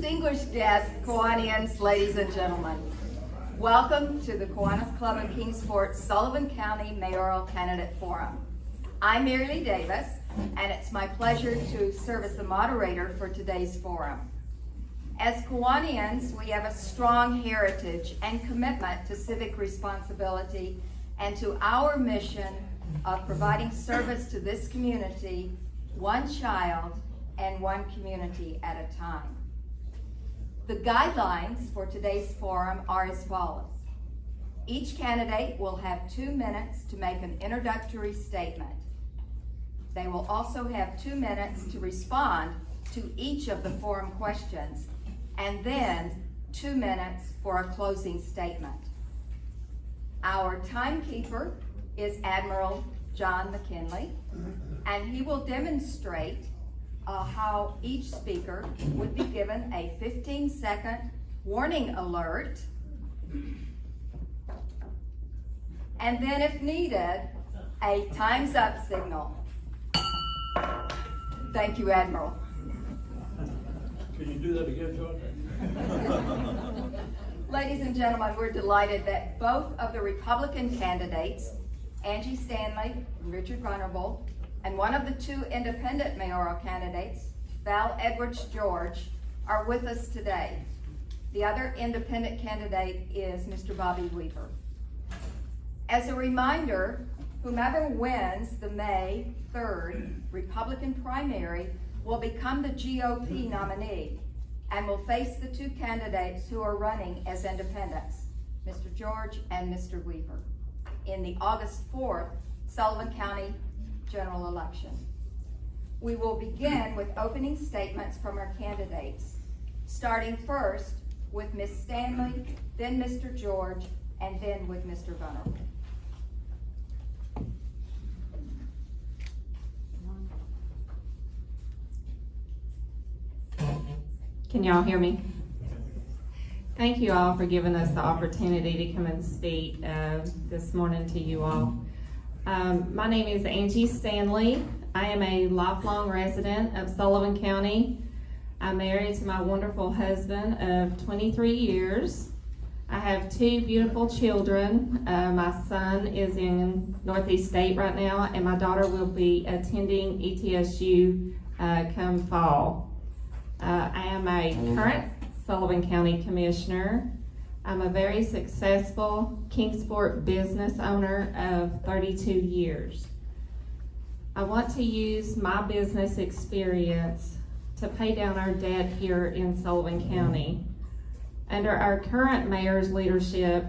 Distinguished guests, Kiwanians, ladies and gentlemen, welcome to the Kiwanis Club in Kingsport Sullivan County Mayoral Candidate Forum. I'm Mary Lee Davis, and it's my pleasure to serve as the moderator for today's forum. As Kiwanians, we have a strong heritage and commitment to civic responsibility and to our mission of providing service to this community, one child and one community at a time. The guidelines for today's forum are as follows. Each candidate will have 2 minutes to make an introductory statement. They will also have 2 minutes to respond to each of the forum questions, and then 2 minutes for a closing statement. Our timekeeper is Admiral John McKinley, and he will demonstrate how each speaker would be given a 15-second warning alert, and then if needed, a time's up signal. Thank you, Admiral. Can you do that again, John? Ladies and gentlemen, we're delighted that both of the Republican candidates, Angie Stanley and Richard Runnable, and one of the 2 independent mayoral candidates, Val Edwards George, are with us today. The other independent candidate is Mr. Bobby Weaver. As a reminder, whomever wins the May 3rd Republican primary will become the GOP nominee and will face the 2 candidates who are running as independents, Mr. George and Mr. Weaver, in the August 4th Sullivan County general election. We will begin with opening statements from our candidates, starting first with Ms. Stanley, then Mr. George, and then with Mr. Venerable. Can y'all hear me? Thank you all for giving us the opportunity to come and speak this morning to you all. My name is Angie Stanley. I am a lifelong resident of Sullivan County. I'm married to my wonderful husband of 23 years. I have 2 beautiful children. My son is in Northeast State right now, and my daughter will be attending ETSU come fall. I am a current Sullivan County Commissioner. I'm a very successful Kingsport business owner of 32 years. I want to use my business experience to pay down our debt here in Sullivan County. Under our current mayor's leadership,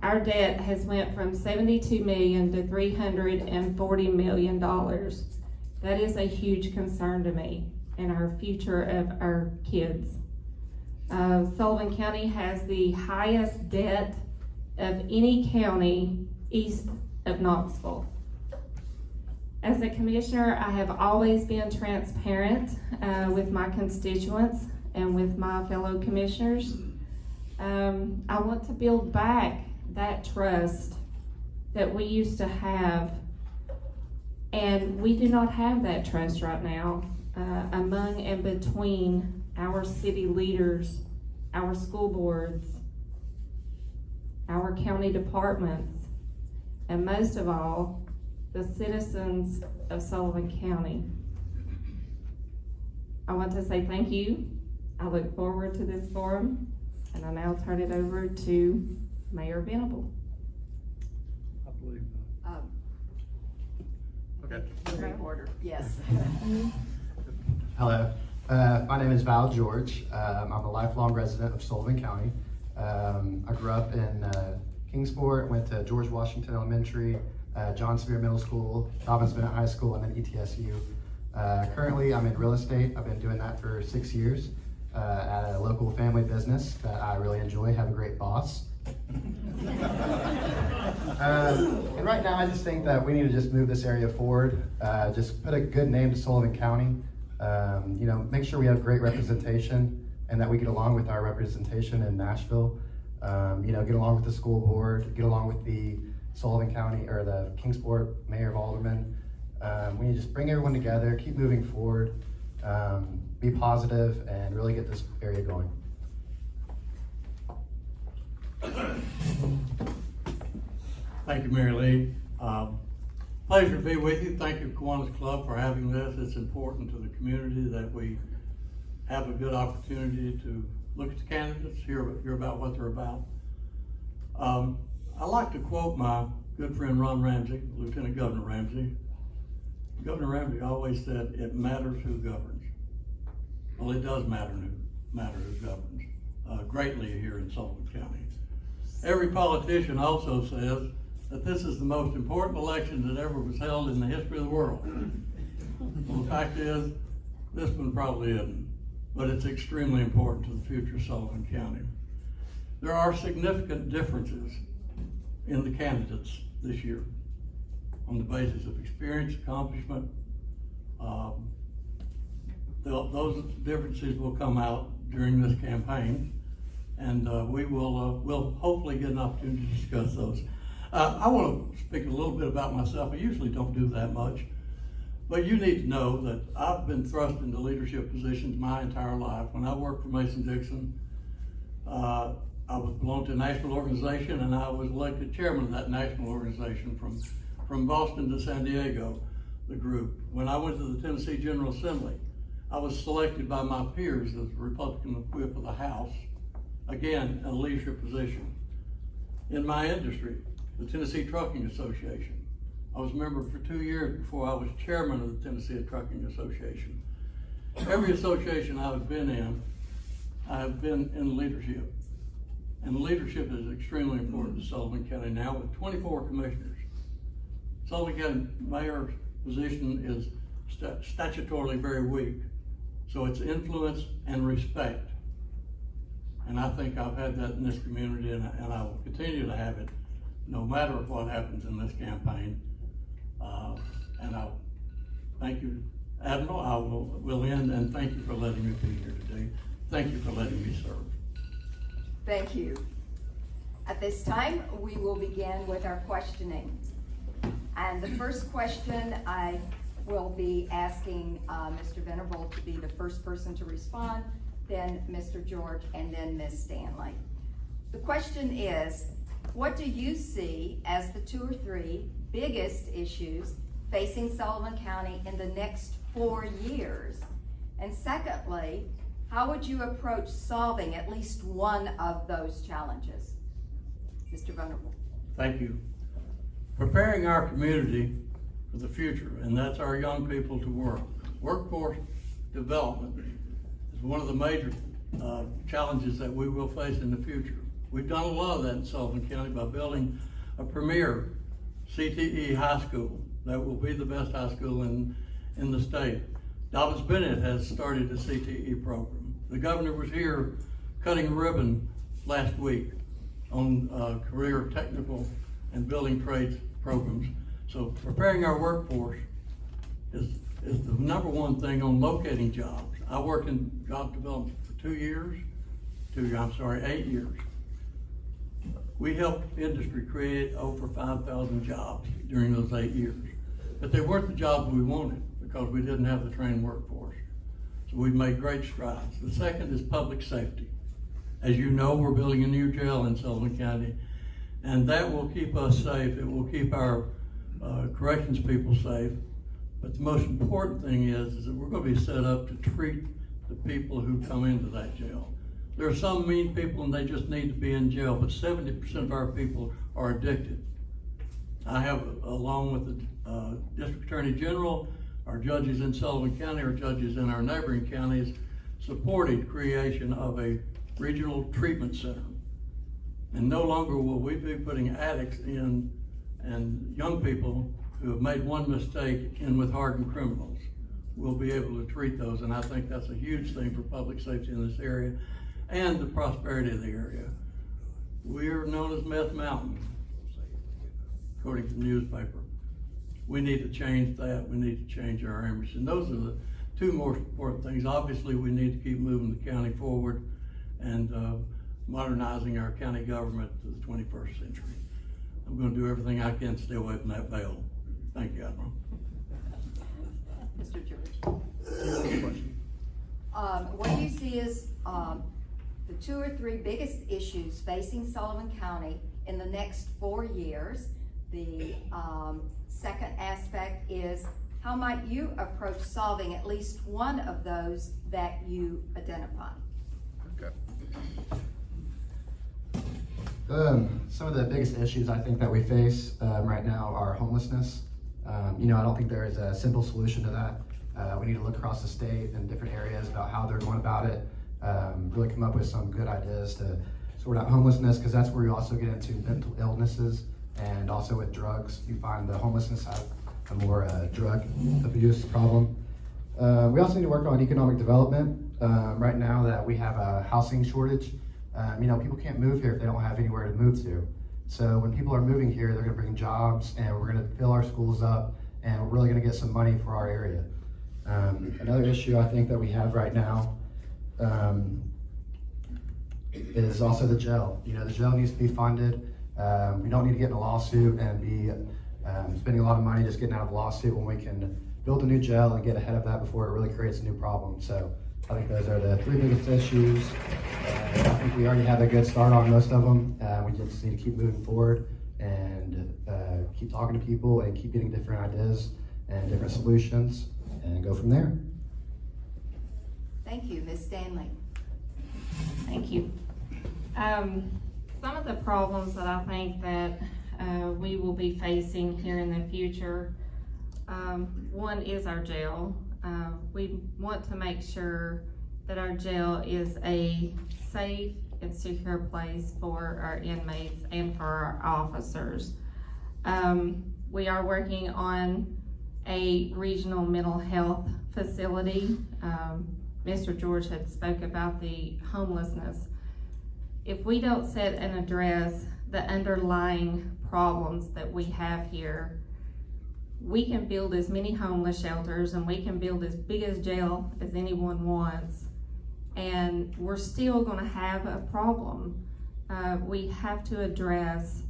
our debt has went from $72 million to $340 million. That is a huge concern to me and our future of our kids. Sullivan County has the highest debt of any county east of Knoxville. As a commissioner, I have always been transparent with my constituents and with my fellow commissioners. I want to build back that trust that we used to have, and we do not have that trust right now among and between our city leaders, our school boards, our county departments, and most of all, the citizens of Sullivan County. I want to say thank you. I look forward to this forum, and I now turn it over to Mayor Venable. I believe that. Okay. Great order, yes. Hello, my name is Val George. I'm a lifelong resident of Sullivan County. I grew up in Kingsport, went to George Washington Elementary, John Sevier Middle School, Dobbins Bennett High School, and then ETSU. Currently, I'm in real estate. I've been doing that for 6 years at a local family business that I really enjoy, have a great boss. And right now, I just think that we need to just move this area forward, just put a good name to Sullivan County. Make sure we have great representation and that we get along with our representation in Nashville. Get along with the school board, get along with the Sullivan County or the Kingsport Mayor of Alderman. We need to just bring everyone together, keep moving forward, be positive and really get this area going. Thank you, Mary Lee. Pleasure to be with you. Thank you, Kiwanis Club, for having this. It's important to the community that we have a good opportunity to look at the candidates, hear about what they're about. I like to quote my good friend Ron Ramsey, Lieutenant Governor Ramsey. Governor Ramsey always said, "It matters who governs." Well, it does matter who governs, greatly here in Sullivan County. Every politician also says that this is the most important election that ever was held in the history of the world. Well, the fact is, this one probably isn't, but it's extremely important to the future of Sullivan County. There are significant differences in the candidates this year on the basis of experience, accomplishment. Those differences will come out during this campaign, and we'll hopefully get an opportunity to discuss those. I want to speak a little bit about myself. I usually don't do that much, but you need to know that I've been thrust into leadership positions my entire life. When I worked for Mason-Dixon, I belonged to a national organization, and I was elected chairman of that national organization from Boston to San Diego, the group. When I went to the Tennessee General Assembly, I was selected by my peers as the Republican whip of the House, again, a leadership position. In my industry, the Tennessee Trucking Association, I was a member for 2 years before I was chairman of the Tennessee Trucking Association. Every association I've been in, I have been in leadership. And leadership is extremely important to Sullivan County now with 24 commissioners. Sullivan County mayor's position is statutorily very weak, so it's influence and respect. And I think I've had that in this community, and I will continue to have it no matter what happens in this campaign. And I thank you, Admiral. I will end, and thank you for letting me be here today. Thank you for letting me serve. Thank you. At this time, we will begin with our questioning. And the first question, I will be asking Mr. Venerable to be the first person to respond, then Mr. George, and then Ms. Stanley. The question is, what do you see as the 2 or 3 biggest issues facing Sullivan County in the next 4 years? And secondly, how would you approach solving at least one of those challenges? Mr. Venerable. Thank you. Preparing our community for the future, and that's our young people to work. Workforce development is one of the major challenges that we will face in the future. We've done a lot of that in Sullivan County by building a premier CTE high school that will be the best high school in the state. Dobbins Bennett has started a CTE program. The governor was here cutting a ribbon last week on career technical and building trades programs. So preparing our workforce is the number one thing on locating jobs. I worked in job development for 8 years. We helped industry create over 5,000 jobs during those 8 years. But they weren't the jobs we wanted because we didn't have the trained workforce. So we've made great strides. The second is public safety. As you know, we're building a new jail in Sullivan County, and that will keep us safe. It will keep our corrections people safe. But the most important thing is that we're going to be set up to treat the people who come into that jail. There are some mean people and they just need to be in jail, but 70% of our people are addicted. I have, along with the District Attorney General, our judges in Sullivan County, our judges in our neighboring counties, supported creation of a regional treatment center. And no longer will we be putting addicts in and young people who have made one mistake in with hardened criminals. We'll be able to treat those, and I think that's a huge thing for public safety in this area and the prosperity of the area. We're known as Meth Mountain, according to the newspaper. We need to change that. We need to change our image. And those are the 2 most important things. Obviously, we need to keep moving the county forward and modernizing our county government to the 21st century. I'm going to do everything I can to stay away from that veil. Thank you, Admiral. Mr. George. What do you see as the 2 or 3 biggest issues facing Sullivan County in the next 4 years? The second aspect is, how might you approach solving at least one of those that you identify? Okay. Some of the biggest issues I think that we face right now are homelessness. I don't think there is a simple solution to that. We need to look across the state and different areas about how they're going about it. Really come up with some good ideas to sort out homelessness, because that's where you also get into mental illnesses, and also with drugs. You find the homelessness have a more drug abuse problem. We also need to work on economic development. Right now that we have a housing shortage, people can't move here if they don't have anywhere to move to. So when people are moving here, they're gonna bring jobs, and we're gonna fill our schools up, and we're really gonna get some money for our area. Another issue I think that we have right now is also the jail. The jail needs to be funded. We don't need to get in a lawsuit and be spending a lot of money just getting out of a lawsuit when we can build a new jail and get ahead of that before it really creates a new problem. So I think those are the 3 biggest issues. I think we already have a good start on most of them. We just need to keep moving forward and keep talking to people and keep getting different ideas and different solutions and go from there. Thank you, Ms. Stanley. Thank you. Some of the problems that I think that we will be facing here in the future, one is our jail. We want to make sure that our jail is a safe and secure place for our inmates and for our officers. We are working on a regional mental health facility. Mr. George had spoke about the homelessness. If we don't set and address the underlying problems that we have here, we can build as many homeless shelters and we can build as big a jail as anyone wants, and we're still gonna have a problem. We have to address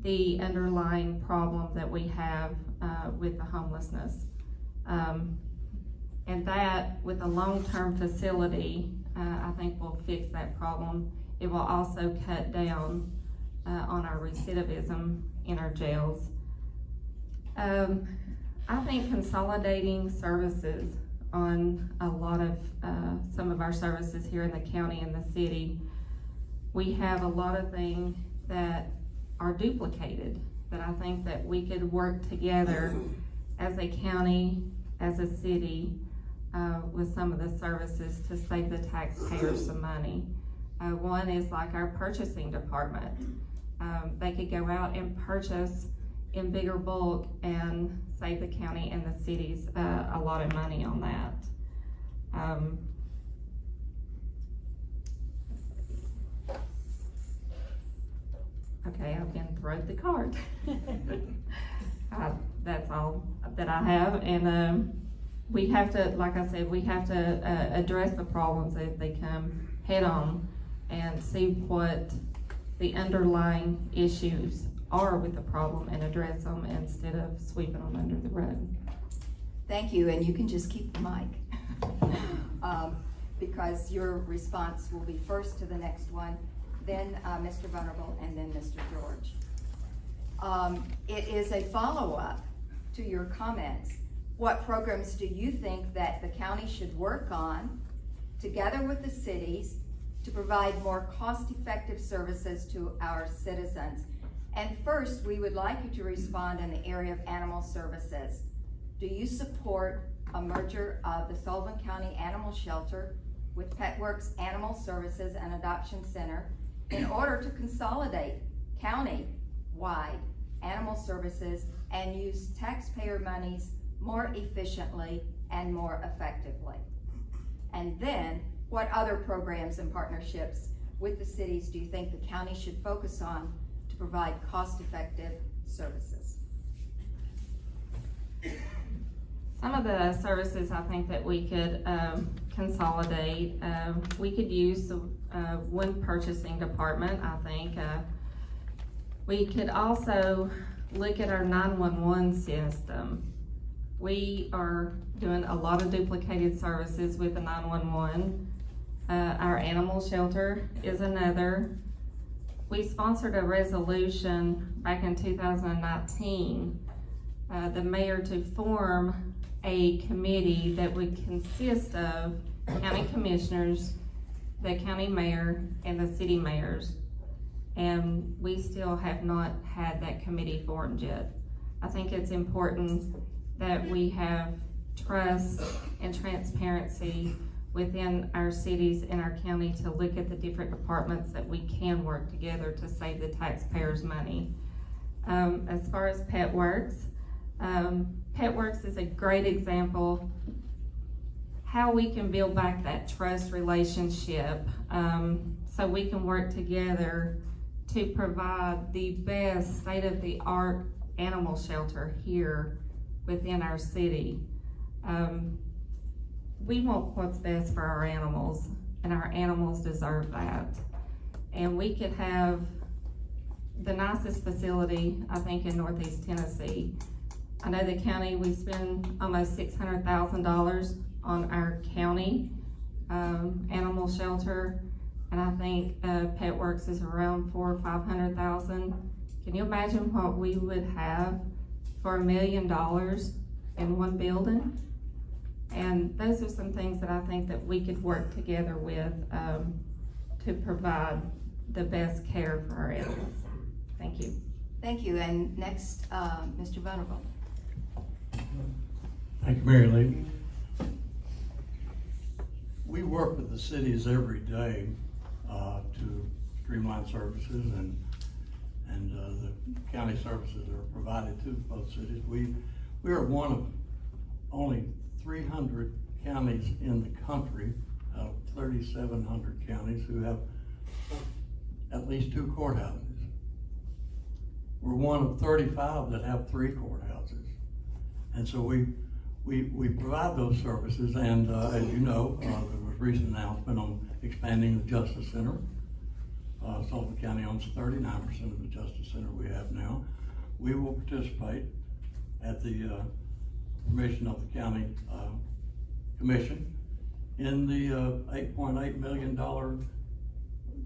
the underlying problem that we have with the homelessness. And that, with a long-term facility, I think will fix that problem. It will also cut down on our recidivism in our jails. I think consolidating services on a lot of some of our services here in the county and the city, we have a lot of things that are duplicated, that I think that we could work together as a county, as a city, with some of the services to save the taxpayers some money. One is like our purchasing department. They could go out and purchase in bigger bulk and save the county and the cities a lot of money on that. Okay, I've been thrown the card. That's all that I have, and we have to, like I said, we have to address the problems as they come head on and see what the underlying issues are with the problem and address them instead of sweeping them under the rug. Thank you, and you can just keep the mic because your response will be first to the next one, then Mr. Venerable, and then Mr. George. It is a follow-up to your comments. What programs do you think that the county should work on together with the cities to provide more cost-effective services to our citizens? And first, we would like you to respond in the area of animal services. Do you support a merger of the Sullivan County Animal Shelter with PetWorks Animal Services and Adoption Center in order to consolidate county-wide animal services and use taxpayer monies more efficiently and more effectively? And then, what other programs and partnerships with the cities do you think the county should focus on to provide cost-effective services? Some of the services I think that we could consolidate, we could use the one purchasing department, I think. We could also look at our 911 system. We are doing a lot of duplicated services with the 911. Our animal shelter is another. We sponsored a resolution back in 2019, the mayor to form a committee that would consist of county commissioners, the county mayor, and the city mayors. And we still have not had that committee formed yet. I think it's important that we have trust and transparency within our cities and our county to look at the different departments that we can work together to save the taxpayers money. As far as PetWorks, PetWorks is a great example how we can build back that trust relationship, so we can work together to provide the best state-of-the-art animal shelter here within our city. We want what's best for our animals, and our animals deserve that. And we could have the nicest facility, I think, in Northeast Tennessee. I know the county, we spend almost $600,000 on our county animal shelter, and I think PetWorks is around $400,000 or $500,000. Can you imagine what we would have for $1 million in one building? And those are some things that I think that we could work together with to provide the best care for our animals. Thank you. Thank you, and next, Mr. Venerable. Thank you, Mary Lee. We work with the cities every day to streamline services and the county services that are provided to both cities. We are one of only 300 counties in the country out of 3,700 counties who have at least 2 courthouses. We're one of 35 that have 3 courthouses. And so we provide those services, and as you know, there was a recent announcement on expanding the Justice Center. Sullivan County owns 39% of the Justice Center we have now. We will participate at the permission of the county commission in the $8.8 million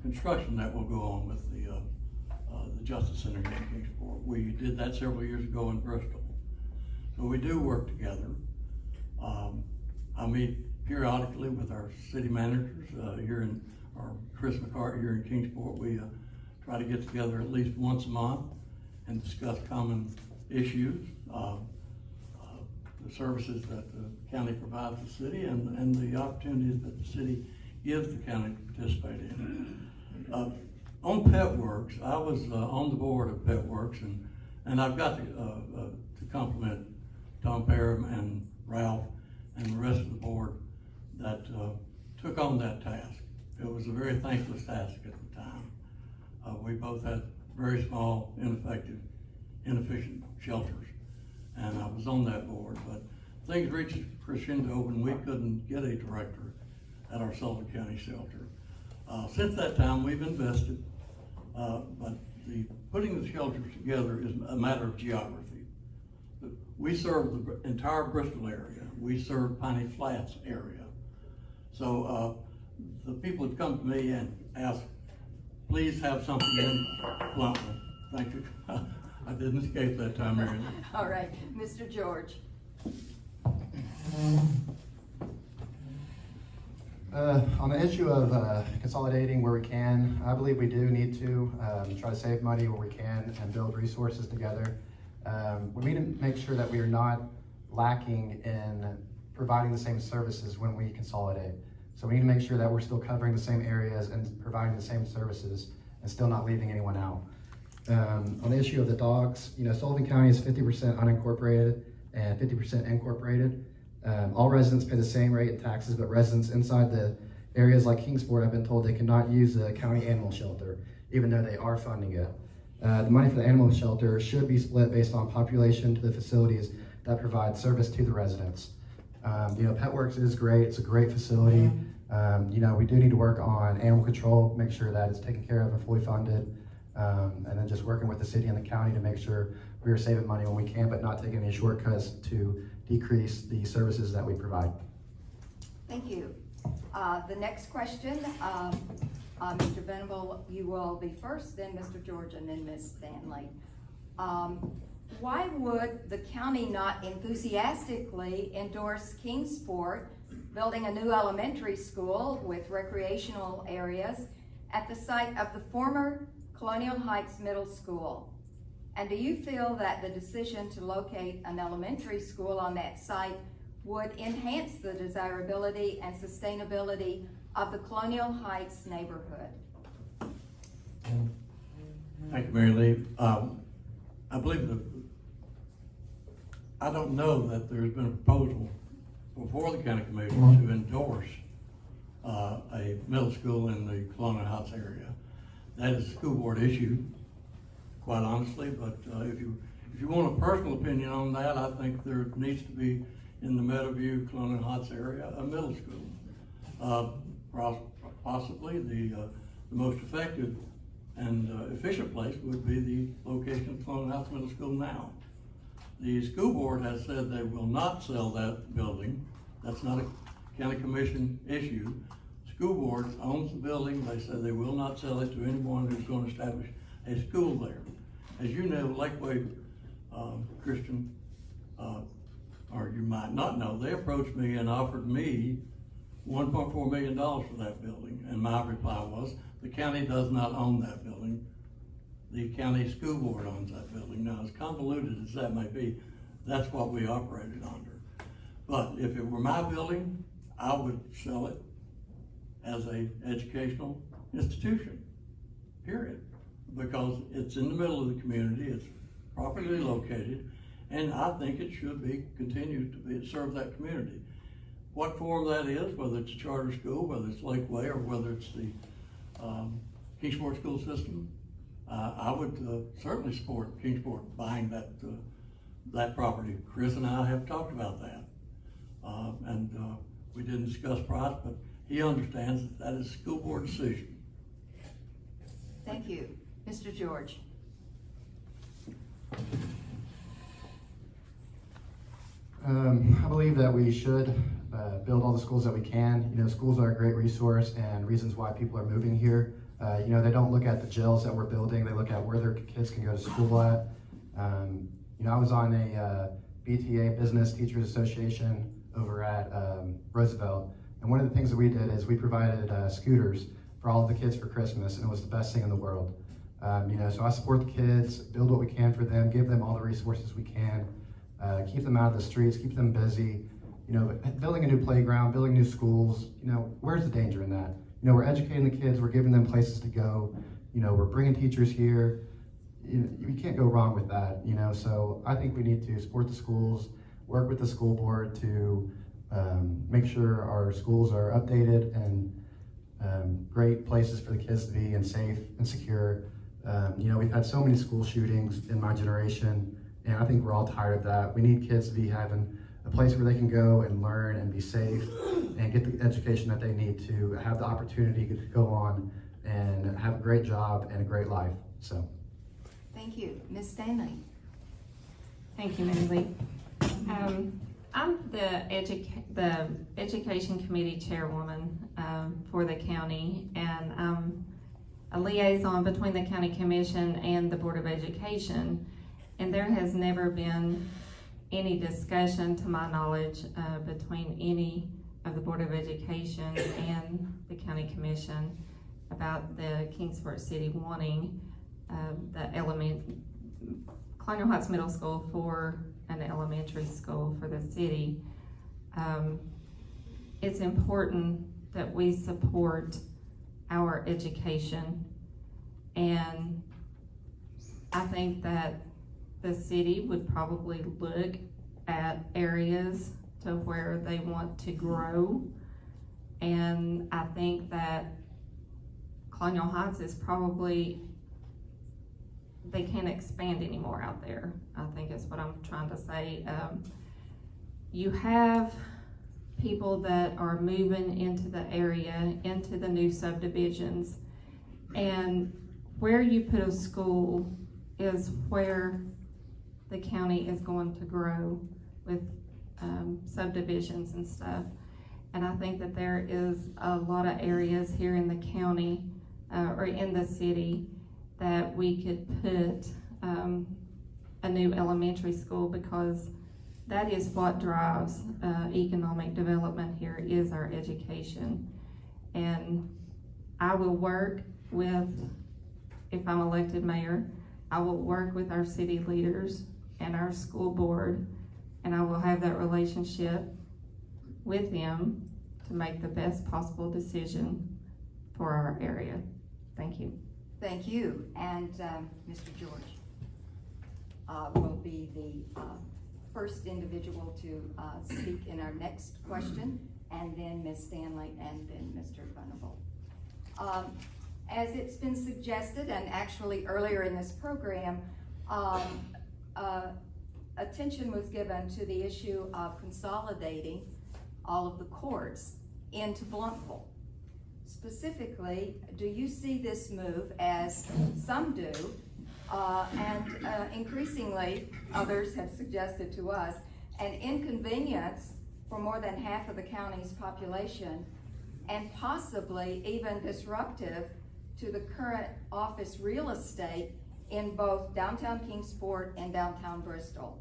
construction that will go on with the Justice Center in Kingsport. We did that several years ago in Bristol. So we do work together. I meet periodically with our city managers here in, or Chris McCart here in Kingsport. We try to get together at least once a month and discuss common issues, the services that the county provides the city, and the opportunities that the city gives the county to participate in. On PetWorks, I was on the board of PetWorks, and I've got to compliment Tom Parham and Ralph and the rest of the board that took on that task. It was a very thankless task at the time. We both had very small, ineffective, inefficient shelters, and I was on that board, but things reached crescendo when we couldn't get a director at our Sullivan County shelter. Since that time, we've invested, but putting the shelters together is a matter of geography. We serve the entire Bristol area. We serve Piney Flats area. So the people have come to me and asked, please have something in Bluntland. Thank you. I didn't escape that time, Mary. All right, Mr. George. On the issue of consolidating where we can, I believe we do need to try to save money where we can and build resources together. We need to make sure that we are not lacking in providing the same services when we consolidate. So we need to make sure that we're still covering the same areas and providing the same services and still not leaving anyone out. On the issue of the dogs, Sullivan County is 50% unincorporated and 50% incorporated. All residents pay the same rate in taxes, but residents inside the areas like Kingsport have been told they cannot use the county animal shelter, even though they are funding it. The money for the animal shelter should be split based on population to the facilities that provide service to the residents. PetWorks is great. It's a great facility. We do need to work on animal control, make sure that it's taken care of and fully funded, and then just working with the city and the county to make sure we are saving money when we can, but not taking any shortcuts to decrease the services that we provide. Thank you. The next question, Mr. Venable, you will be first, then Mr. George, and then Ms. Stanley. Why would the county not enthusiastically endorse Kingsport building a new elementary school with recreational areas at the site of the former Colonial Heights Middle School? And do you feel that the decision to locate an elementary school on that site would enhance the desirability and sustainability of the Colonial Heights neighborhood? Thank you, Mary Lee. I believe I don't know that there's been a proposal before the county commission to endorse a middle school in the Colonial Heights area. That is a school board issue, quite honestly, but if you want a personal opinion on that, I think there needs to be in the Meadowview, Colonial Heights area, a middle school. Possibly the most effective and efficient place would be the location of Colonial Heights Middle School now. The school board has said they will not sell that building. That's not a county commission issue. School board owns the building. They said they will not sell it to anyone who's going to establish a school there. As you know, Lakeway Christian, or you might not know, they approached me and offered me $1.4 million for that building. And my reply was, the county does not own that building. The county school board owns that building. Now, as convoluted as that may be, that's what we operated under. But if it were my building, I would sell it as an educational institution, period. Because it's in the middle of the community, it's properly located, and I think it should be continued to serve that community. What form that is, whether it's a charter school, whether it's Lakeway, or whether it's the Kingsport school system, I would certainly support Kingsport buying that property. Chris and I have talked about that, and we didn't discuss price, but he understands that is a school board decision. Thank you. Mr. George. I believe that we should build all the schools that we can. You know, schools are a great resource and reasons why people are moving here. You know, they don't look at the jails that we're building, they look at where their kids can go to school at. You know, I was on a BTA, Business Teachers Association, over at Roosevelt, and one of the things that we did is we provided scooters for all of the kids for Christmas, and it was the best thing in the world. You know, so I support the kids, build what we can for them, give them all the resources we can, keep them out of the streets, keep them busy. You know, building a new playground, building new schools, you know, where's the danger in that? You know, we're educating the kids, we're giving them places to go, you know, we're bringing teachers here. You can't go wrong with that, you know, so I think we need to support the schools, work with the school board to make sure our schools are updated and great places for the kids to be and safe and secure. You know, we've had so many school shootings in my generation, and I think we're all tired of that. We need kids to be having a place where they can go and learn and be safe and get the education that they need to have the opportunity to go on and have a great job and a great life. So, Thank you. Ms. Stanley. Thank you, Mary Lee. I'm the Education Committee Chairwoman for the county, and I'm a liaison between the County Commission and the Board of Education, and there has never been any discussion, to my knowledge, between any of the Board of Education and the County Commission about the Kingsport City wanting the Colonial Heights Middle School for an elementary school for the city. It's important that we support our education, and I think that the city would probably look at areas to where they want to grow, and I think that Colonial Heights is probably, they can't expand anymore out there, I think is what I'm trying to say. You have people that are moving into the area, into the new subdivisions, and where you put a school is where the county is going to grow with subdivisions and stuff. And I think that there is a lot of areas here in the county, or in the city, that we could put a new elementary school, because that is what drives economic development here, is our education. And I will work with, if I'm elected mayor, I will work with our city leaders and our school board, and I will have that relationship with them to make the best possible decision for our area. Thank you. Thank you. And Mr. George will be the first individual to speak in our next question, and then Ms. Stanley, and then Mr. Venerable. As it's been suggested, and actually earlier in this program, attention was given to the issue of consolidating all of the courts into Blumpville. Specifically, do you see this move, as some do, and increasingly others have suggested to us, an inconvenience for more than half of the county's population, and possibly even disruptive to the current office real estate in both downtown Kingsport and downtown Bristol?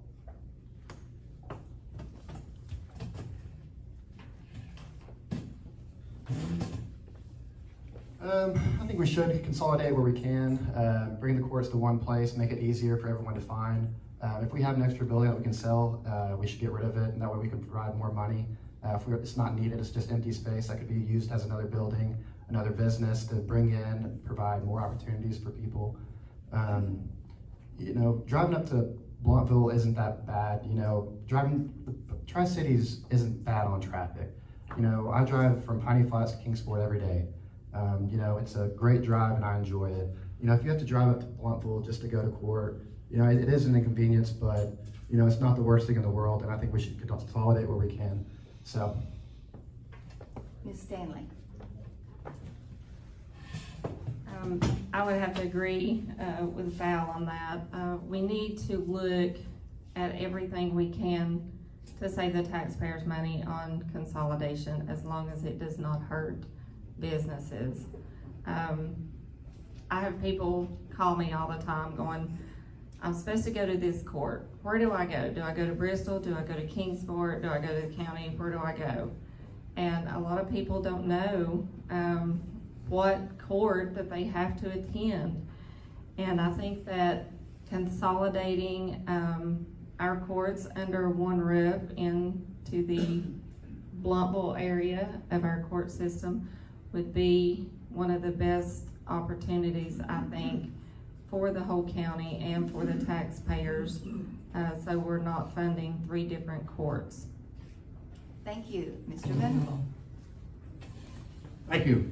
I think we should consolidate where we can, bring the courts to one place, make it easier for everyone to find. If we have an extra building that we can sell, we should get rid of it, and that way we can provide more money. If it's not needed, it's just empty space that could be used as another building, another business to bring in, provide more opportunities for people. You know, driving up to Blumpville isn't that bad. You know, driving Tri-Cities isn't bad on traffic. You know, I drive from Piney Flats to Kingsport every day. You know, it's a great drive and I enjoy it. You know, if you have to drive up to Blumpville just to go to court, you know, it is an inconvenience, but, you know, it's not the worst thing in the world, and I think we should consolidate where we can. So. Ms. Stanley. I would have to agree with Val on that. We need to look at everything we can to save the taxpayers' money on consolidation, as long as it does not hurt businesses. I have people call me all the time going, I'm supposed to go to this court. Where do I go? Do I go to Bristol? Do I go to Kingsport? Do I go to the county? Where do I go? And a lot of people don't know what court that they have to attend. And I think that consolidating our courts under one roof into the Blumpville area of our court system would be one of the best opportunities, I think, for the whole county and for the taxpayers, so we're not funding 3 different courts. Thank you. Mr. Venerable. Thank you.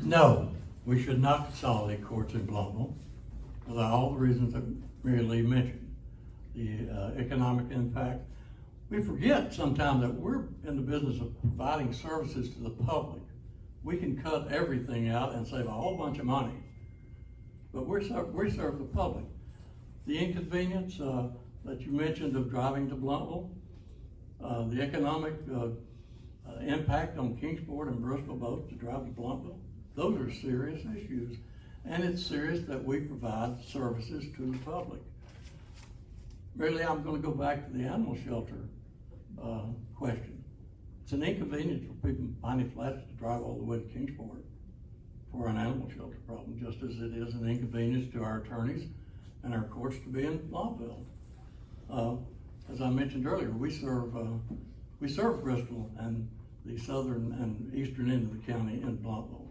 No, we should not consolidate courts in Blumpville for all the reasons that Mary Lee mentioned. The economic impact. We forget sometimes that we're in the business of providing services to the public. We can cut everything out and save a whole bunch of money, but we serve the public. The inconvenience that you mentioned of driving to Blumpville, the economic impact on Kingsport and Bristol both to drive to Blumpville, those are serious issues. And it's serious that we provide services to the public. Really, I'm going to go back to the animal shelter question. It's an inconvenience for people in Piney Flats to drive all the way to Kingsport for an animal shelter problem, just as it is an inconvenience to our attorneys and our courts to be in Blumpville. As I mentioned earlier, we serve Bristol and the southern and eastern end of the county in Blumpville.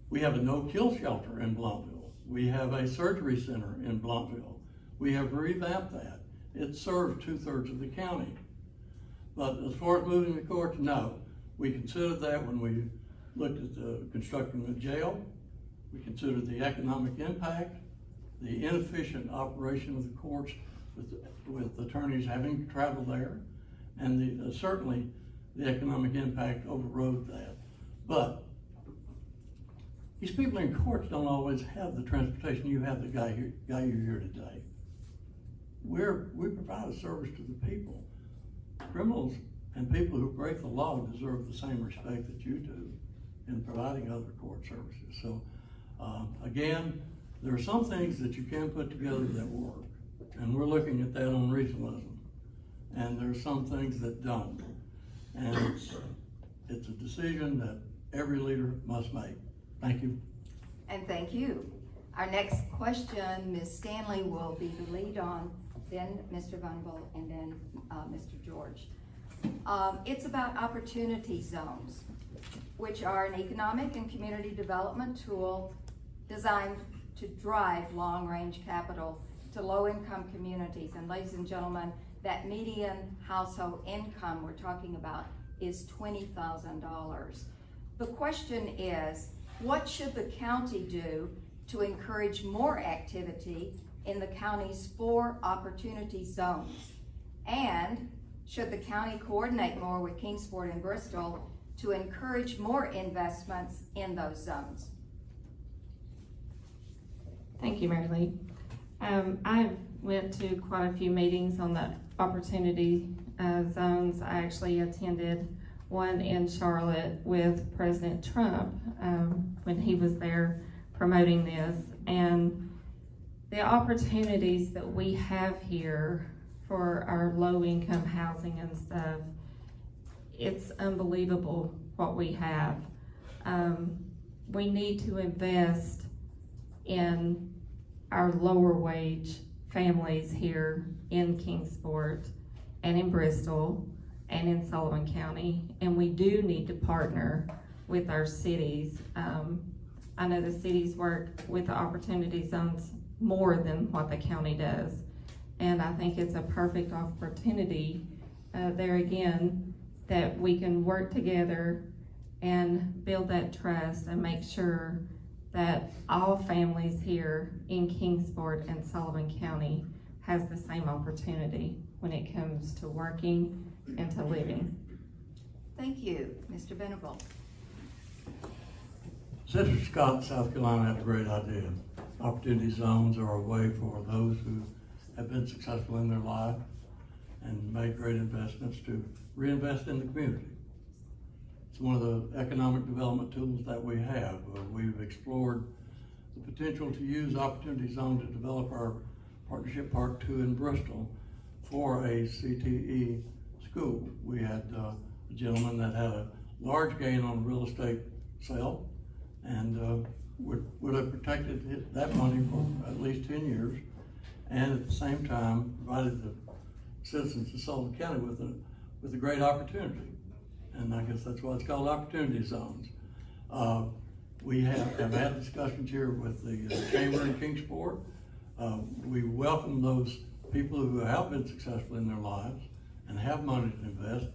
We have a no-kill shelter in Blumpville. We have a surgery center in Blumpville. We have revamped that. It serves 2/3 of the county. But as far as moving the courts, no. We considered that when we looked at the construction of the jail. We considered the economic impact, the inefficient operation of the courts with attorneys having to travel there, and certainly the economic impact overrode that. But these people in courts don't always have the transportation you have, the guy you're here today. We provide a service to the people. criminals and people who break the law deserve the same respect that you do in providing other court services. So, again, there are some things that you can put together that work, and we're looking at that on regionalism. And there are some things that don't. And it's a decision that every leader must make. Thank you. And thank you. Our next question, Ms. Stanley will be the lead on, then Mr. Venable, and then Mr. George. It's about opportunity zones, which are an economic and community development tool designed to drive long-range capital to low-income communities. And ladies and gentlemen, that median household income we're talking about is $20,000. The question is, what should the county do to encourage more activity in the county's 4 opportunity zones? And should the county coordinate more with Kingsport and Bristol to encourage more investments in those zones? Thank you, Mary Lee. I went to quite a few meetings on the opportunity zones. I actually attended one in Charlotte with President Trump when he was there promoting this. And the opportunities that we have here for our low-income housing and stuff, it's unbelievable what we have. We need to invest in our lower wage families here in Kingsport and in Bristol and in Sullivan County, and we do need to partner with our cities. I know the cities work with the opportunity zones more than what the county does, and I think it's a perfect opportunity there again that we can work together and build that trust and make sure that all families here in Kingsport and Sullivan County has the same opportunity when it comes to working and to living. Thank you, Mr. Venable. Senator Scott, South Carolina, had a great idea. Opportunity zones are a way for those who have been successful in their life and made great investments to reinvest in the community. It's one of the economic development tools that we have. We've explored the potential to use Opportunity Zone to develop our Partnership Park 2 in Bristol for a CTE school. We had a gentleman that had a large gain on a real estate sale and would have protected that money for at least 10 years, and at the same time provided the citizens of Sullivan County with a great opportunity. And I guess that's why it's called Opportunity Zones. We have had discussions here with the Chamber in Kingsport. We welcome those people who have been successful in their lives and have money to invest,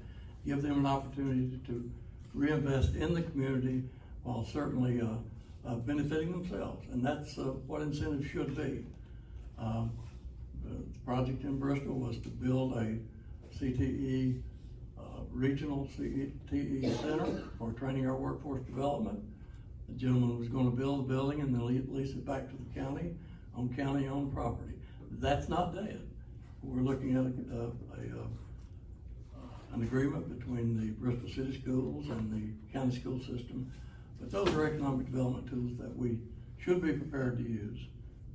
give them an opportunity to reinvest in the community while certainly benefiting themselves. And that's what incentives should be. The project in Bristol was to build a CTE regional CTE center for training our workforce development. The gentleman was going to build the building and then lease it back to the county on county-owned property. That's not dead. We're looking at an agreement between the Bristol City Schools and the county school system. But those are economic development tools that we should be prepared to use.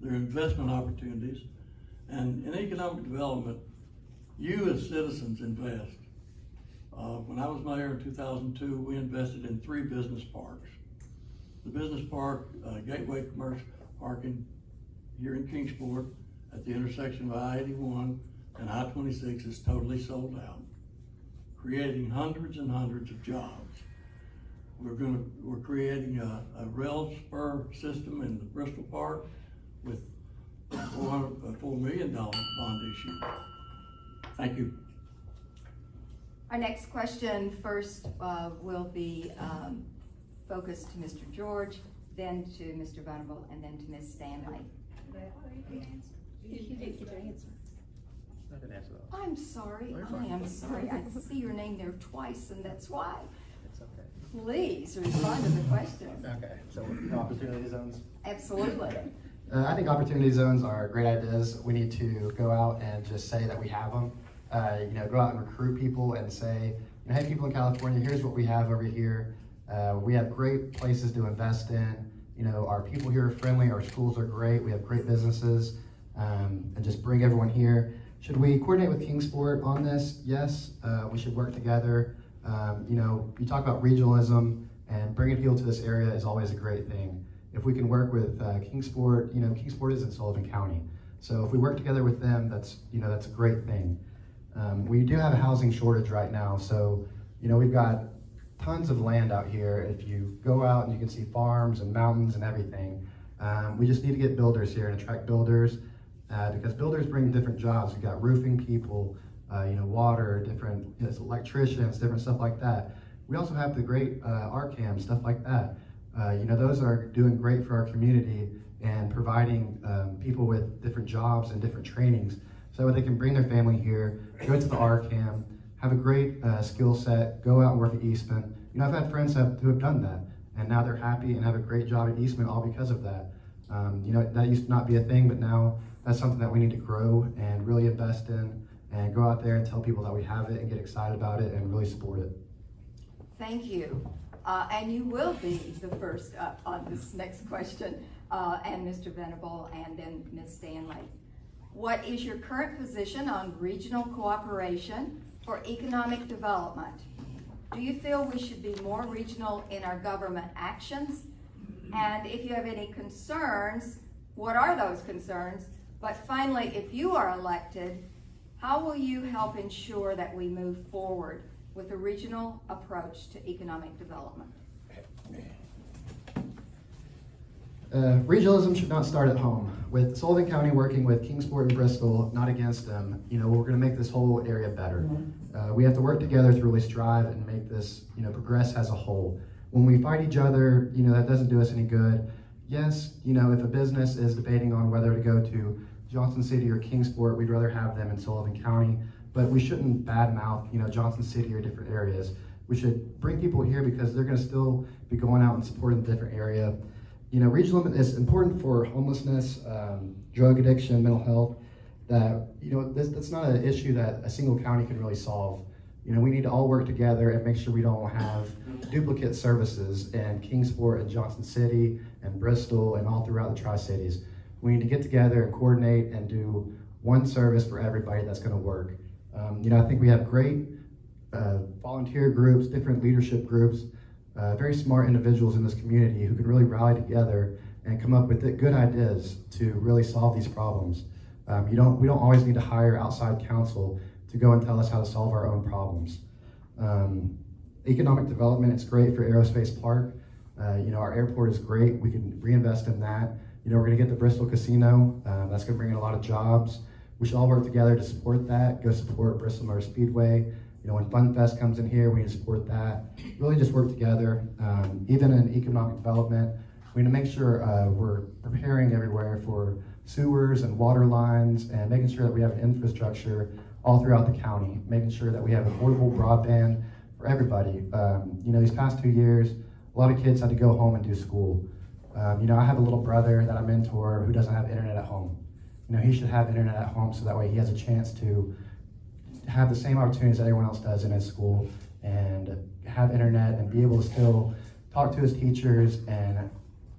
They're investment opportunities. And in economic development, you as citizens invest. When I was mayor in 2002, we invested in 3 business parks. The business park, Gateway Commercial Park here in Kingsport at the intersection of I-81 and I-26 is totally sold out, creating hundreds and hundreds of jobs. We're creating a rail spur system in the Bristol Park with a $4 million bond issue. Thank you. Our next question first will be focused to Mr. George, then to Mr. Venable, and then to Ms. Stanley. You didn't get your answer. I didn't answer that. I'm sorry, I am sorry. I see your name there twice, and that's why. It's okay. Please respond to the question. Okay, so opportunity zones. Absolutely. I think opportunity zones are great ideas. We need to go out and just say that we have them go out and recruit people and say, hey, people in California, here's what we have over here. We have great places to invest in. Our people here are friendly, our schools are great, we have great businesses, and just bring everyone here. Should we coordinate with Kingsport on this? Yes, we should work together. You talk about regionalism, and bringing people to this area is always a great thing. If we can work with Kingsport, Kingsport is in Sullivan County. So if we work together with them, that's a great thing. We do have a housing shortage right now, so we've got tons of land out here. If you go out and you can see farms and mountains and everything, we just need to get builders here and attract builders, because builders bring different jobs. We've got roofing people, water, different electricians, different stuff like that. We also have the great RCAM, stuff like that. Those are doing great for our community and providing people with different jobs and different trainings so that they can bring their family here, go to the RCAM, have a great skill set, go out and work at Eastman. I've had friends who have done that, and now they're happy and have a great job at Eastman all because of that. That used to not be a thing, but now that's something that we need to grow and really invest in, and go out there and tell people that we have it and get excited about it and really support it. Thank you. And you will be the first up on this next question, and Mr. Venable and then Ms. Stanley. What is your current position on regional cooperation for economic development? Do you feel we should be more regional in our government actions? And if you have any concerns, what are those concerns? But finally, if you are elected, how will you help ensure that we move forward with a regional approach to economic development? Regionalism should not start at home. With Sullivan County working with Kingsport and Bristol, not against them, we're going to make this whole area better. We have to work together to really strive and make this, progress as a whole. When we fight each other, that doesn't do us any good. Yes, if a business is debating on whether to go to Johnson City or Kingsport, we'd rather have them in Sullivan County, but we shouldn't badmouth, Johnson City or different areas. We should bring people here because they're going to still be going out and supporting the different area. Regionalism is important for homelessness, drug addiction, mental health. That's not an issue that a single county can really solve. We need to all work together and make sure we don't have duplicate services in Kingsport and Johnson City and Bristol and all throughout the Tri-Cities. We need to get together and coordinate and do one service for everybody that's going to work. I think we have great volunteer groups, different leadership groups, very smart individuals in this community who can really rally together and come up with good ideas to really solve these problems. We don't always need to hire outside counsel to go and tell us how to solve our own problems. Economic development, it's great for Aerospace Park. Our airport is great. We can reinvest in that. We're going to get the Bristol Casino. That's going to bring in a lot of jobs. We should all work together to support that. Go support Bristol Motor Speedway. When Fun Fest comes in here, we need to support that. Really just work together. Even in economic development, we need to make sure we're preparing everywhere for sewers and water lines and making sure that we have an infrastructure all throughout the county, making sure that we have affordable broadband for everybody. These past 2 years, a lot of kids had to go home and do school. I have a little brother that I mentor who doesn't have internet at home. He should have internet at home so that way he has a chance to have the same opportunities that everyone else does in his school and have internet and be able to still talk to his teachers and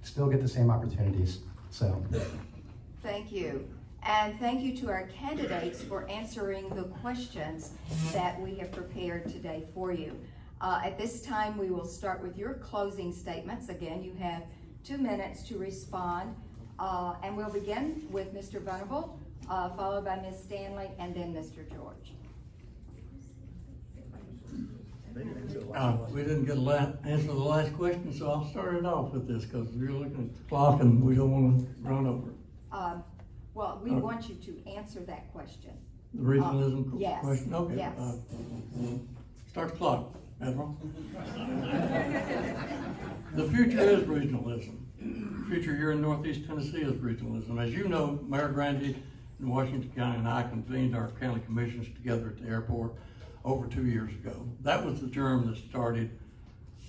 still get the same opportunities. So, Thank you. And thank you to our candidates for answering the questions that we have prepared today for you. At this time, we will start with your closing statements. Again, you have 2 minutes to respond. And we'll begin with Mr. Venable, followed by Ms. Stanley, and then Mr. George. We didn't get to answer the last question, so I'll start it off with this because we're looking at the clock and we don't want to run over. Well, we want you to answer that question. The regionalism Yes. question? Okay. Yes. Start the clock, Admiral. The future is regionalism. The future here in Northeast Tennessee is regionalism. As you know, Mayor Grandy in Washington County and I convened our county commissions together at the airport over 2 years ago. That was the germ that started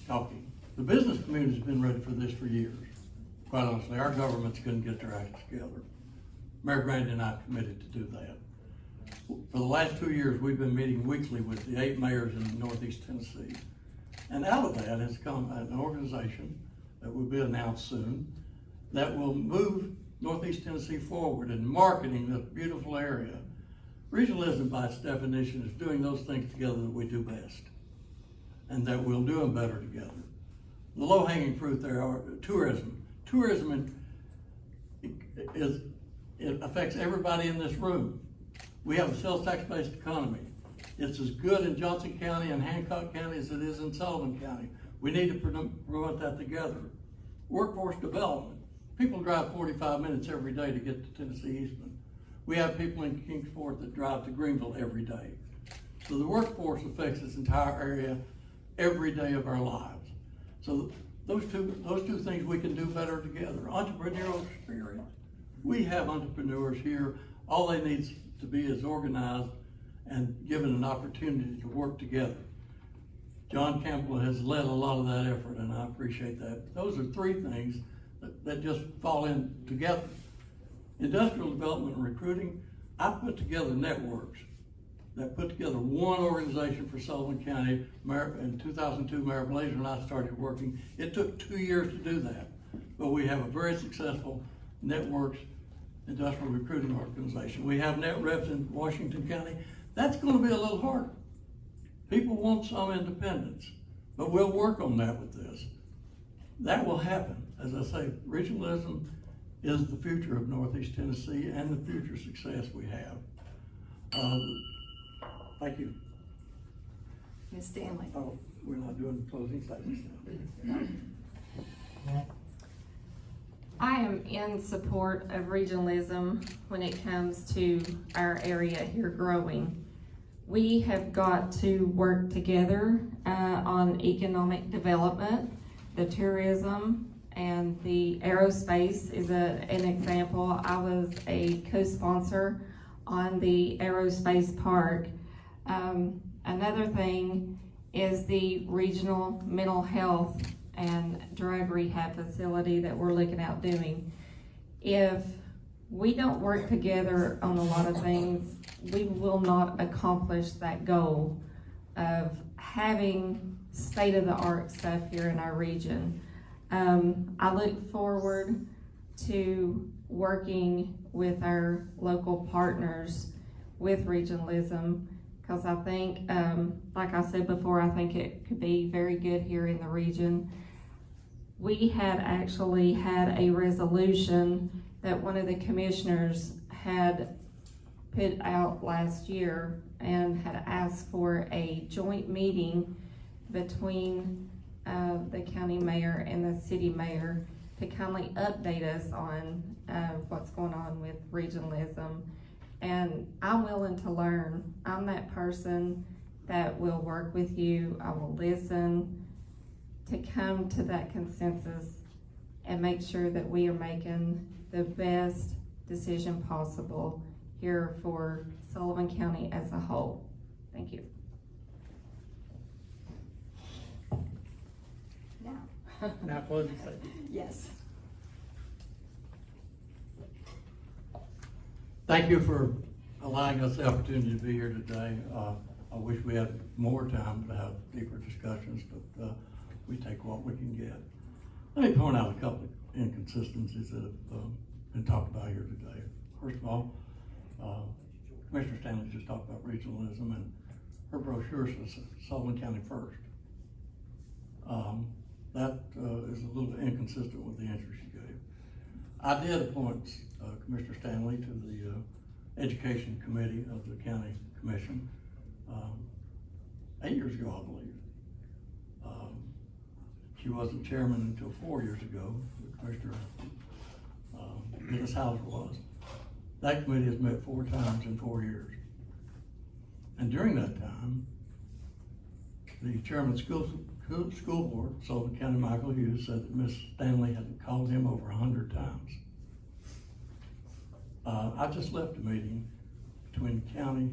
talking. The business community has been ready for this for years. Quite honestly, our governments couldn't get their acts together. Mayor Grandy and I committed to do that. For the last 2 years, we've been meeting weekly with the 8 mayors in Northeast Tennessee. And out of that has come an organization that will be announced soon that will move Northeast Tennessee forward in marketing this beautiful area. Regionalism, by its definition, is doing those things together that we do best, and that we'll do them better together. The low-hanging fruit there are tourism. Tourism it affects everybody in this room. We have a sales tax-based economy. It's as good in Johnson County and Hancock County as it is in Sullivan County. We need to promote that together. Workforce development. People drive 45 minutes every day to get to Tennessee Eastman. We have people in Kingsport that drive to Greenville every day. So the workforce affects this entire area every day of our lives. So those two things we can do better together. Entrepreneurial spirit. We have entrepreneurs here. All they need to be is organized and given an opportunity to work together. John Campbell has led a lot of that effort, and I appreciate that. Those are 3 things that just fall in together. Industrial development and recruiting. I put together networks that put together one organization for Sullivan County. In 2002, Mayor Blazer and I started working. It took 2 years to do that, but we have a very successful networks industrial recruiting organization. We have net reps in Washington County. That's going to be a little harder. People want some independence, but we'll work on that with this. That will happen. As I say, regionalism is the future of Northeast Tennessee and the future success we have. Thank you. Ms. Stanley. Oh, we're not doing closing statements now. I am in support of regionalism when it comes to our area here growing. We have got to work together on economic development. The tourism and the aerospace is an example. I was a co-sponsor on the aerospace park. Another thing is the regional mental health and drug rehab facility that we're looking at doing. If we don't work together on a lot of things, we will not accomplish that goal of having state-of-the-art stuff here in our region. I look forward to working with our local partners with regionalism, because I think, like I said before, I think it could be very good here in the region. We had actually had a resolution that one of the commissioners had put out last year and had asked for a joint meeting between the county mayor and the city mayor to kindly update us on what's going on with regionalism. And I'm willing to learn. I'm that person that will work with you. I will listen to come to that consensus and make sure that we are making the best decision possible here for Sullivan County as a whole. Thank you. Now closing statement. Yes. Thank you for allowing us the opportunity to be here today. I wish we had more time to have deeper discussions, but we take what we can get. Let me point out a couple of inconsistencies that have been talked about here today. First of all, Commissioner Stanley just talked about regionalism, and her brochure says Sullivan County first. That is a little inconsistent with the answer she gave. I did appoint Commissioner Stanley to the Education Committee of the County Commission 8 years ago, I believe. She wasn't chairman until 4 years ago. Commissioner Dennis Hauser was. That committee has met 4 times in 4 years. And during that time, the chairman of the school board, Sullivan County Michael Hughes, said that Ms. Stanley had called him over 100 times. I just left a meeting between the county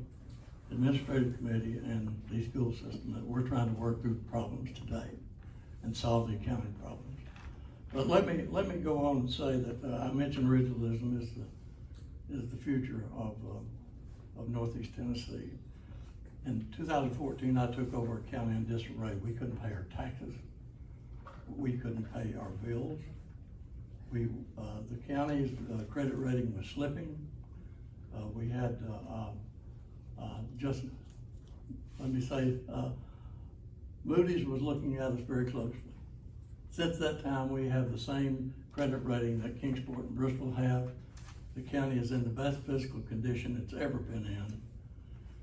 administrative committee and the school system that we're trying to work through problems today and solve the accounting problems. But let me go on and say that I mentioned regionalism is the future of of Northeast Tennessee. In 2014, I took over a county in disarray. We couldn't pay our taxes. We couldn't pay our bills. The county's credit rating was slipping. We had just, let me say, Moody's was looking at us very closely. Since that time, we have the same credit rating that Kingsport and Bristol have. The county is in the best physical condition it's ever been in.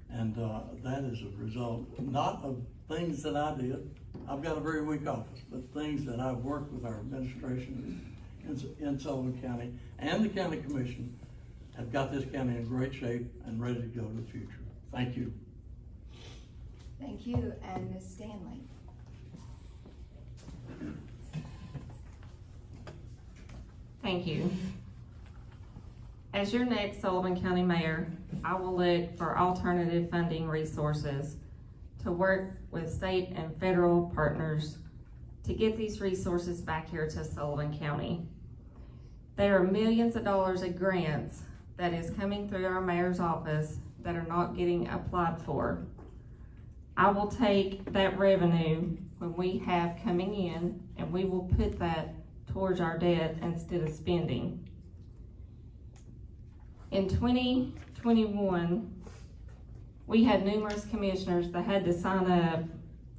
And that is a result, not of things that I did. I've got a very weak office, but things that I've worked with our administration in Sullivan County and the county commission have got this county in great shape and ready to go to the future. Thank you. Thank you, and Ms. Stanley. Thank you. As your next Sullivan County Mayor, I will look for alternative funding resources to work with state and federal partners to get these resources back here to Sullivan County. There are millions of dollars of grants that is coming through our mayor's office that are not getting applied for. I will take that revenue when we have coming in and we will put that towards our debt instead of spending. In 2021, we had numerous commissioners that had to sign up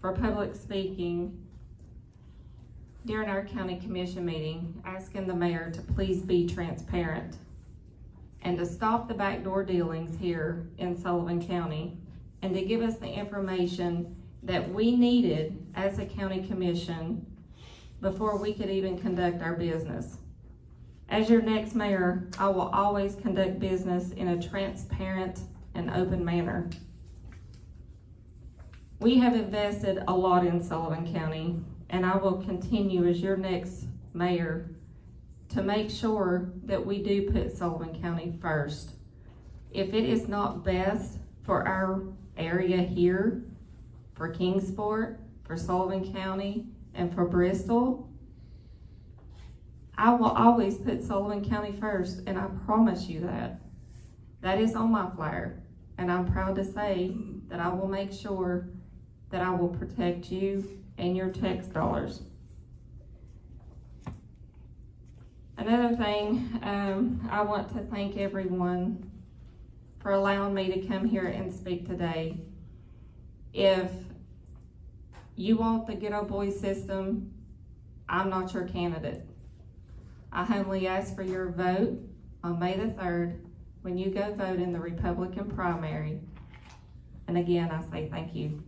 for public speaking during our county commission meeting, asking the mayor to please be transparent and to stop the backdoor dealings here in Sullivan County and to give us the information that we needed as a county commission before we could even conduct our business. As your next mayor, I will always conduct business in a transparent and open manner. We have invested a lot in Sullivan County, and I will continue as your next mayor to make sure that we do put Sullivan County first. If it is not best for our area here, for Kingsport, for Sullivan County, and for Bristol, I will always put Sullivan County first, and I promise you that. That is on my flyer, and I'm proud to say that I will make sure that I will protect you and your tax dollars. Another thing, I want to thank everyone for allowing me to come here and speak today. If you want the Good Old Boy system, I'm not your candidate. I humbly ask for your vote on May the 3rd when you go vote in the Republican primary. And again, I say thank you.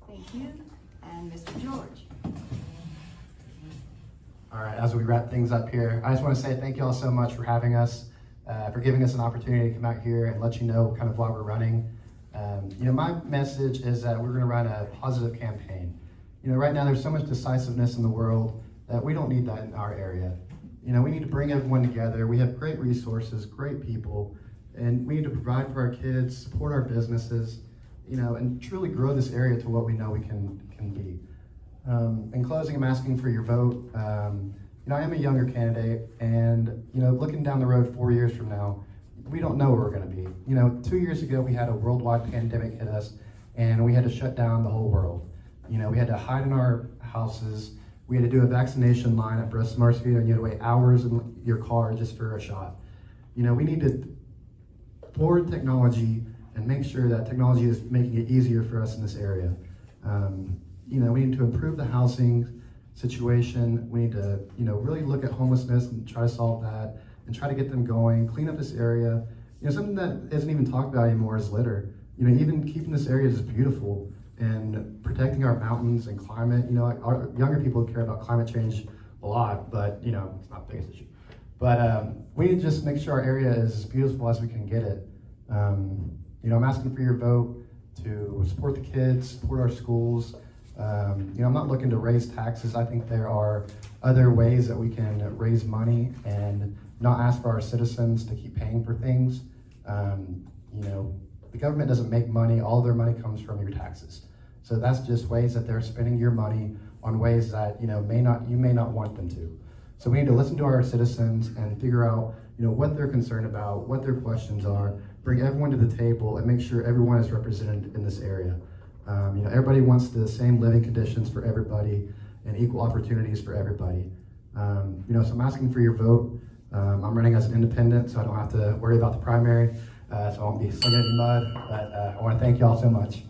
Thank you, and Mr. George. All right, as we wrap things up here, I just want to say thank you all so much for having us, for giving us an opportunity to come out here and let you know kind of why we're running. My message is that we're going to run a positive campaign. Right now there's so much decisiveness in the world that we don't need that in our area. We need to bring everyone together. We have great resources, great people, and we need to provide for our kids, support our businesses, and truly grow this area to what we know we can be. In closing, I'm asking for your vote. I am a younger candidate, and looking down the road 4 years from now, we don't know where we're going to be. 2 years ago, we had a worldwide pandemic hit us, and we had to shut down the whole world. We had to hide in our houses. We had to do a vaccination line at breast mosquito, and you had to wait hours in your car just for a shot. We need to forward technology and make sure that technology is making it easier for us in this area. We need to improve the housing situation. We need to, really look at homelessness and try to solve that and try to get them going, clean up this area. Something that isn't even talked about anymore is litter. Even keeping this area just beautiful and protecting our mountains and climate. Our younger people care about climate change a lot, but it's not the biggest issue. But we need to just make sure our area is as beautiful as we can get it. I'm asking for your vote to support the kids, support our schools. I'm not looking to raise taxes. I think there are other ways that we can raise money and not ask for our citizens to keep paying for things. The government doesn't make money. All their money comes from your taxes. So that's just ways that they're spending your money on ways that you may not want them to. So we need to listen to our citizens and figure out, what they're concerned about, what their questions are, bring everyone to the table, and make sure everyone is represented in this area. Everybody wants the same living conditions for everybody and equal opportunities for everybody. So I'm asking for your vote. I'm running as an independent, so I don't have to worry about the primary, so I won't be slinging any mud, but I want to thank y'all so much.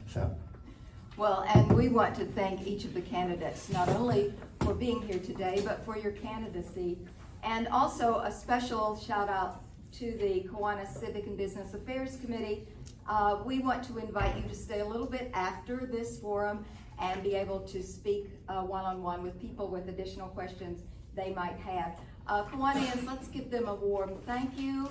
Well, and we want to thank each of the candidates, not only for being here today, but for your candidacy. And also a special shout out to the Kiwanis Civic and Business Affairs Committee. We want to invite you to stay a little bit after this forum and be able to speak one-on-one with people with additional questions they might have. Kiwanians, let's give them a warm thank you.